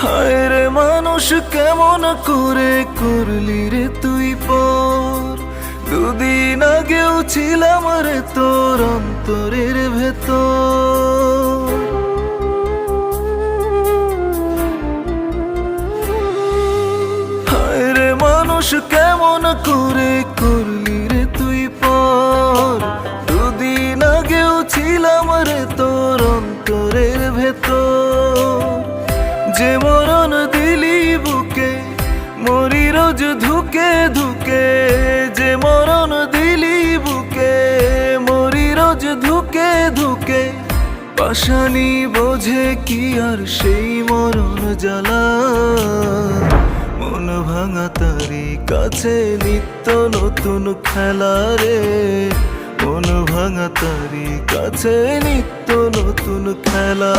হায় রে মানুষ কেমন করে করলি রে তুই পর, দুদিন আগেও ছিলাম রে তোর অন্তরের ভেতর। হায় রে মানুষ কেমন করে করলি রে তুই পর, দুদিন আগেও ছিলাম রে তোর অন্তরের ভেতর। যে মরণ দিলি বুকে মরি রোজ ধুকে ধুকে, যে মরণ দিলি বুকে মরি রোজ ধুকে ধুকে। পাশানি বোঝে কি আর সেই মরণ জ্বালা, মন ভাঙা তারি কাছে নিত্য নতুন খেলা রে, মন ভাঙা তারি কাছে নিত্য নতুন খেলা।